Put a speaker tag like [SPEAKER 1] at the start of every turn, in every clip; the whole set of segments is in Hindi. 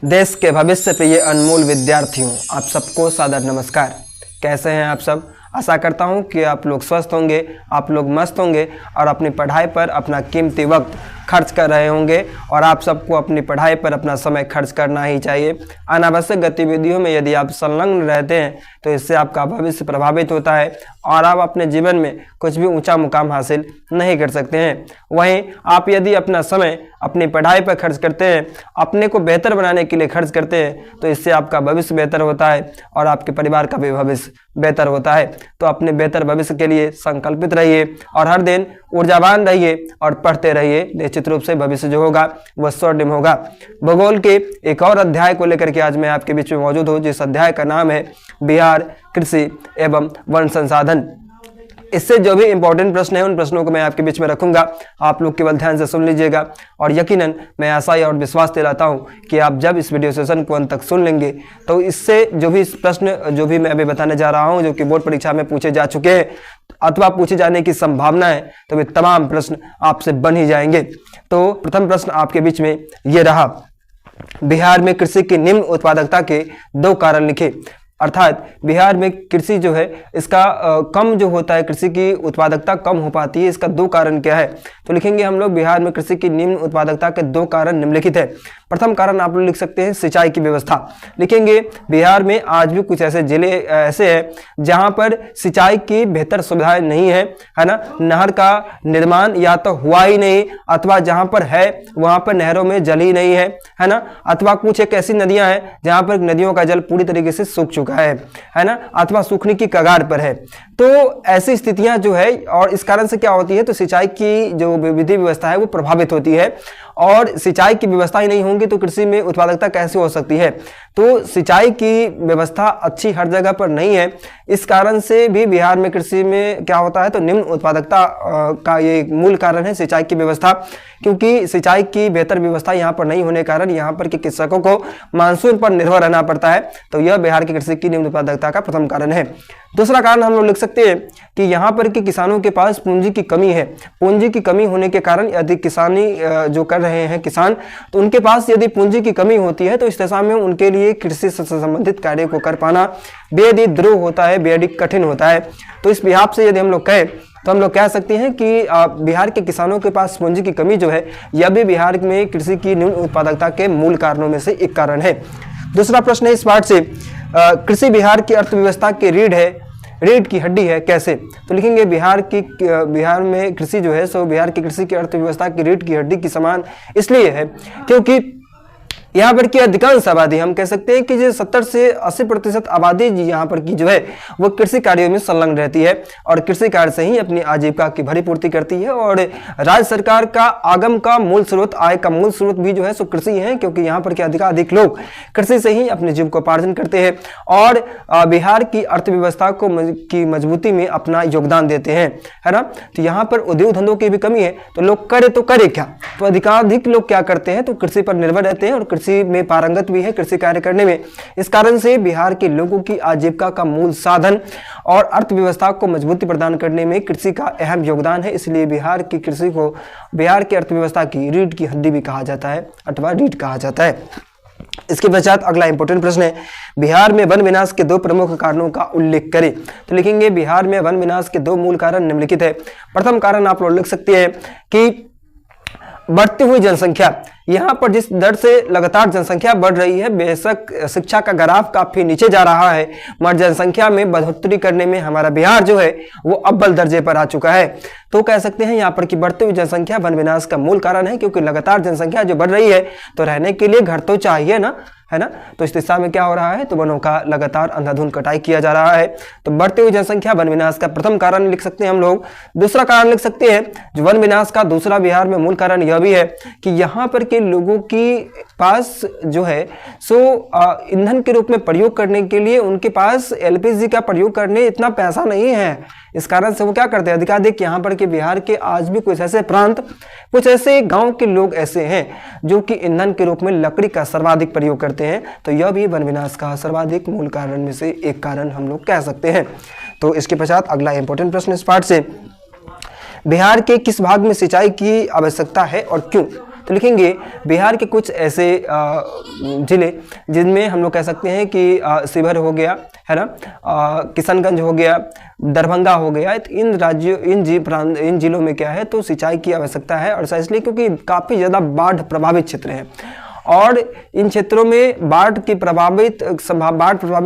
[SPEAKER 1] देश के भविष्य पे ये अनमोल विद्यार्थियों, आप सबको सादर नमस्कार। कैसे हैं आप सब? आशा करता हूं कि आप लोग स्वस्थ होंगे, आप लोग मस्त होंगे और अपनी पढ़ाई पर अपना कीमती वक्त खर्च कर रहे होंगे। और आप सबको अपनी पढ़ाई पर अपना समय खर्च करना ही चाहिए। अनावश्यक गतिविधियों में यदि आप संलग्न रहते हैं तो इससे आपका भविष्य प्रभावित होता है और आप अपने जीवन में कुछ भी ऊंचा मुकाम हासिल नहीं कर सकते हैं। वहीं आप यदि अपना समय अपनी पढ़ाई पर खर्च करते हैं, अपने को बेहतर बनाने के लिए खर्च करते हैं, तो इससे आपका भविष्य बेहतर होता है और आपके परिवार का भी भविष्य बेहतर होता है। तो अपने बेहतर भविष्य के लिए संकल्पित रहिए और हर दिन ऊर्जावान रहिए और पढ़ते रहिए। निश्चित रूप से भविष्य जो होगा वह स्वर्णिम होगा। भूगोल के एक और अध्याय को लेकर के आज मैं आपके बीच में मौजूद हूँ, जिस अध्याय का नाम है बिहार कृषि एवं वन संसाधन। इससे जो भी इंपॉर्टेंट प्रश्न है उन प्रश्नों को मैं आपके बीच में रखूंगा। आप लोग केवल ध्यान से सुन लीजिएगा और यकीनन मैं आशा और विश्वास दिलाता हूं कि आप जब इस वीडियो सेशन को अंत तक सुन लेंगे तो इससे जो भी प्रश्न जो भी मैं अभी बताने जा रहा हूं, जो कि बोर्ड परीक्षा में पूछे जा चुके हैं अथवा पूछे जाने की संभावना है, तो वे तमाम प्रश्न आपसे बन ही जाएंगे। तो प्रथम प्रश्न आपके बीच में ये रहा, बिहार में कृषि की निम्न उत्पादकता के 2 कारण लिखे। अर्थात बिहार में कृषि जो है इसका कम जो होता है, कृषि की उत्पादकता कम हो पाती है, इसका 2 कारण क्या है? तो लिखेंगे हम लोग बिहार में कृषि की निम्न उत्पादकता के 2 कारण निम्नलिखित है। प्रथम कारण आप लोग लिख सकते हैं सिंचाई की व्यवस्था। लिखेंगे बिहार में आज भी कुछ ऐसे जिले ऐसे हैं जहां पर सिंचाई की बेहतर सुविधाएं नहीं है ना। नहर का निर्माण या तो हुआ ही नहीं अथवा जहां पर है वहां पर नहरों में जल ही नहीं है ना। अथवा कुछ एक ऐसी नदियां हैं जहां पर नदियों का जल पूरी तरीके से सूख चुका है ना, अथवा सूखने की कगार पर है। तो ऐसी स्थितियां जो है और इस कारण से क्या होती है, तो सिंचाई की जो विधि व्यवस्था है वो प्रभावित होती है और सिंचाई की व्यवस्था ही नहीं होगी तो कृषि में उत्पादकता कैसे हो सकती है? तो सिंचाई की व्यवस्था अच्छी हर जगह पर नहीं है। इस कारण से भी बिहार में कृषि में क्या होता है, तो निम्न उत्पादकता का ये मूल कारण है सिंचाई की व्यवस्था। क्योंकि सिंचाई की बेहतर व्यवस्था यहाँ पर नहीं होने के कारण यहाँ पर के कृषकों को मानसून पर निर्भर रहना पड़ता है। तो यह बिहार की कृषि की निम्न उत्पादकता का प्रथम कारण है। दूसरा कारण हम लोग लिख सकते हैं कि यहाँ पर के किसानों के पास पूंजी की कमी है। पूंजी की कमी होने के कारण यदि किसानी जो कर रहे हैं किसान, तो उनके पास यदि पूंजी की कमी होती है तो इस दशा में उनके लिए कृषि से संबंधित कार्य को कर पाना बेहद ही द्रुह होता है, बेहद ही कठिन होता है। तो इस बिहार से यदि हम लोग कहें तो हम लोग कह सकते हैं कि बिहार के किसानों के पास पूंजी की कमी जो है यह भी बिहार में कृषि की निम्न उत्पादकता के मूल कारणों में से एक कारण है। दूसरा प्रश्न है इस पाठ से, कृषि बिहार की अर्थव्यवस्था की रीढ़ की हड्डी है, कैसे? तो लिखेंगे बिहार में कृषि जो है सो बिहार की कृषि की अर्थव्यवस्था की रीढ़ की हड्डी की समान इसलिए है क्योंकि यहाँ पर की अधिकांश आबादी, हम कह सकते हैं कि जो 70 से 80% आबादी यहाँ पर की जो है वो कृषि कार्यों में संलग्न रहती है और कृषि कार्य से ही अपनी आजीविका की भरी पूर्ति करती है। और राज्य सरकार का आगम का मूल स्रोत, आय का मूल स्रोत भी जो है सो कृषि है, क्योंकि यहाँ पर के अधिकाधिक लोग कृषि से ही अपने जीविकोपार्जन करते हैं और बिहार की अर्थव्यवस्था को की मजबूती में अपना योगदान देते हैं, है ना। तो यहाँ पर उद्योग धंधों की भी कमी है, तो लोग करे तो करे क्या? तो अधिकाधिक लोग क्या करते हैं, तो कृषि पर निर्भर रहते हैं और कृषि में पारंगत भी है कृषि कार्य करने में। इस कारण से बिहार के लोगों की आजीविका का मूल साधन और अर्थव्यवस्था को मजबूती प्रदान करने में कृषि का अहम योगदान है। इसलिए बिहार की कृषि को बिहार की अर्थव्यवस्था की रीढ़ की हड्डी भी कहा जाता है अथवा रीढ़ कहा जाता है। इसके पश्चात अगला इंपॉर्टेंट प्रश्न है, बिहार में वन विनाश के 2 प्रमुख कारणों का उल्लेख करें। तो लिखेंगे बिहार में वन विनाश के 2 मूल कारण निम्नलिखित है। प्रथम कारण आप लोग लिख सकते हैं कि बढ़ती हुई जनसंख्या। यहाँ पर जिस दर से लगातार जनसंख्या बढ़ रही है, बेशक शिक्षा का ग्राफ काफी नीचे जा रहा है, मगर जनसंख्या में बढ़ोतरी करने में हमारा बिहार जो है वो अव्वल दर्जे पर आ चुका है। तो कह सकते हैं यहाँ पर की बढ़ती हुई जनसंख्या वन विनाश का मूल कारण है, क्योंकि लगातार जनसंख्या जो बढ़ रही है तो रहने के लिए घर तो चाहिए ना, है ना। तो इस दिशा में क्या हो रहा है, तो वनों का लगातार अंधाधुंध कटाई किया जा रहा है। तो बढ़ती हुई जनसंख्या वन विनाश का प्रथम कारण लिख सकते हैं हम लोग। दूसरा कारण लिख सकते हैं जो वन विनाश का दूसरा बिहार में मूल कारण यह भी है कि यहाँ पर के लोगों की पास जो है सो ईंधन के रूप में प्रयोग करने के लिए उनके पास एलपीजी का प्रयोग करने इतना पैसा नहीं है। इस कारण से वो क्या करते हैं, अधिकाधिक यहाँ पर के बिहार के आज भी कुछ ऐसे प्रांत, कुछ ऐसे गांव के लोग ऐसे हैं जो कि ईंधन के रूप में लकड़ी का सर्वाधिक प्रयोग करते हैं। तो यह भी वन विनाश का सर्वाधिक मूल कारण में से एक कारण हम लोग कह सकते हैं। तो इसके पश्चात अगला इंपॉर्टेंट प्रश्न इस पाठ से, बिहार के किस भाग में सिंचाई की आवश्यकता है और क्यों? तो लिखेंगे बिहार के कुछ ऐसे जिले जिनमें हम लोग कह सकते हैं कि शिवहर हो गया, है ना, किशनगंज हो गया, दरभंगा हो गया। तो इन राज्यों इन जिलों में क्या है तो सिंचाई की आवश्यकता है, और ऐसा इसलिए क्योंकि काफ़ी ज़्यादा बाढ़ प्रभावित क्षेत्र हैं और इन क्षेत्रों में बाढ़ प्रभावित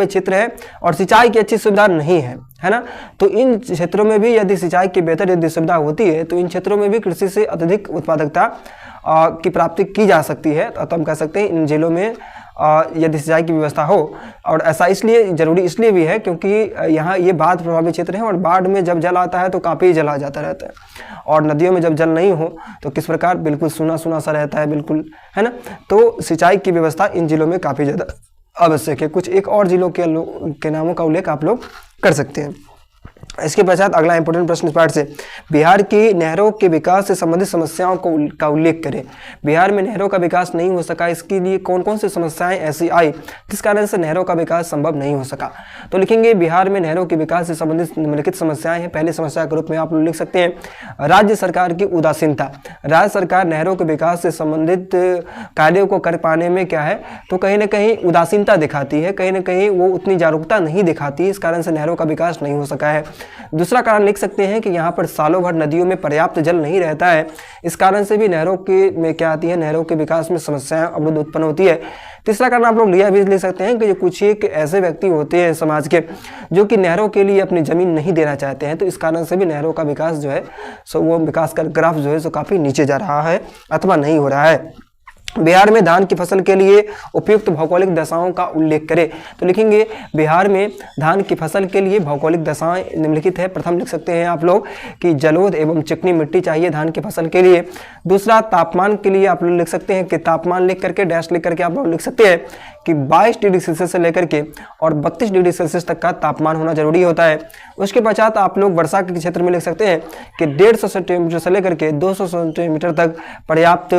[SPEAKER 1] क्षेत्र है और सिंचाई की अच्छी सुविधा नहीं है ना। तो इन क्षेत्रों में भी यदि सिंचाई की बेहतर यदि सुविधा होती है तो इन क्षेत्रों में भी कृषि से अत्यधिक उत्पादकता की प्राप्ति की जा सकती है। तो हम कह सकते हैं इन जिलों में यदि सिंचाई की व्यवस्था हो, और ऐसा इसलिए जरूरी इसलिए भी है क्योंकि यहाँ ये बाढ़ प्रभावित क्षेत्र है और बाढ़ में जब जल आता है तो काफ़ी जल आ जाता रहता है, और नदियों में जब जल नहीं हो तो किस प्रकार बिल्कुल सूना सूना सा रहता है, बिल्कुल, है ना। तो सिंचाई की व्यवस्था इन जिलों में काफ़ी ज़्यादा आवश्यक है। कुछ एक और जिलों के नामों का उल्लेख आप लोग कर सकते हैं। इसके पश्चात अगला इंपॉर्टेंट प्रश्न इस पार्ट से, बिहार की नहरों के विकास से संबंधित समस्याओं का उल्लेख करें। बिहार में नहरों का विकास नहीं हो सका, इसके लिए कौन कौन सी समस्याएं ऐसी आई जिस कारण से नहरों का विकास संभव नहीं हो सका। तो लिखेंगे बिहार में नहरों के विकास से संबंधित निम्नलिखित समस्याएं हैं। पहली समस्या के रूप में आप लोग लिख सकते हैं राज्य सरकार की उदासीनता। राज्य सरकार नहरों के विकास से संबंधित कार्यों को कर पाने में क्या है तो कहीं ना कहीं उदासीनता दिखाती है, कहीं ना कहीं वो उतनी जागरूकता नहीं दिखाती, इस कारण से नहरों का विकास नहीं हो सका है। दूसरा कारण लिख सकते हैं कि यहाँ पर सालों भर नदियों में पर्याप्त जल नहीं रहता है, इस कारण से भी नहरों के में क्या आती है, नहरों के विकास में समस्याएं अवरुद्ध उत्पन्न होती है। तीसरा कारण आप लोग भी लिख सकते हैं कि जो कुछ एक ऐसे व्यक्ति होते हैं समाज के जो कि नहरों के लिए अपनी जमीन नहीं देना चाहते हैं, तो इस कारण से भी नहरों का विकास जो है सो वो विकास का ग्राफ जो है सो काफ़ी नीचे जा रहा है अथवा नहीं हो रहा है। बिहार में धान की फसल के लिए उपयुक्त भौगोलिक दशाओं का उल्लेख करें। तो लिखेंगे बिहार में धान की फसल के लिए भौगोलिक दशाएं निम्नलिखित है। प्रथम लिख सकते हैं आप लोग कि जलोढ़ एवं चिकनी मिट्टी चाहिए धान की फसल के लिए। दूसरा तापमान के लिए आप लोग लिख सकते हैं कि तापमान लिख करके डैश लिख करके आप लोग लिख सकते हैं कि 22 डिग्री सेल्सियस से लेकर के और 32 डिग्री सेल्सियस तक का तापमान होना जरूरी होता है। उसके पश्चात आप लोग वर्षा के क्षेत्र में लिख सकते हैं कि 150 सेंटीमीटर से लेकर के 200 सेंटीमीटर तक पर्याप्त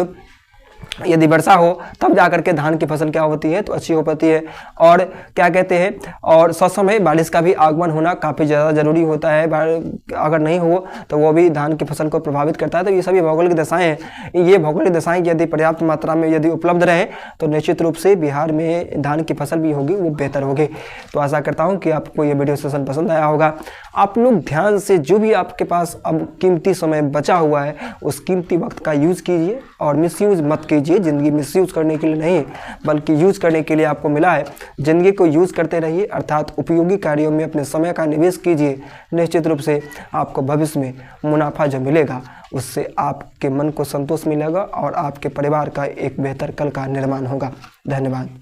[SPEAKER 1] यदि वर्षा हो तब जाकर के धान की फसल क्या होती है तो अच्छी हो पाती है। और क्या कहते हैं, और ससमय बारिश का भी आगमन होना काफ़ी ज़्यादा जरूरी होता है, अगर नहीं हो तो वो भी धान की फसल को प्रभावित करता है। तो ये सभी भौगोलिक दशाएं हैं। ये भौगोलिक दशाएं यदि पर्याप्त मात्रा में यदि उपलब्ध रहें तो निश्चित रूप से बिहार में धान की फसल भी होगी वो बेहतर होगी। तो आशा करता हूँ कि आपको ये वीडियो सेशन पसंद आया होगा। आप लोग ध्यान से जो भी आपके पास अब कीमती समय बचा हुआ है उस कीमती वक्त का यूज़ कीजिए और मिसयूज़ मत कीजिए। ज़िंदगी मिसयूज़ करने के लिए नहीं बल्कि यूज़ करने के लिए आपको मिला है। ज़िंदगी को यूज़ करते रहिए, अर्थात उपयोगी कार्यों में अपने समय का निवेश कीजिए। निश्चित रूप से आपको भविष्य में मुनाफा जो मिलेगा उससे आपके मन को संतोष मिलेगा और आपके परिवार का एक बेहतर कल का निर्माण होगा। धन्यवाद।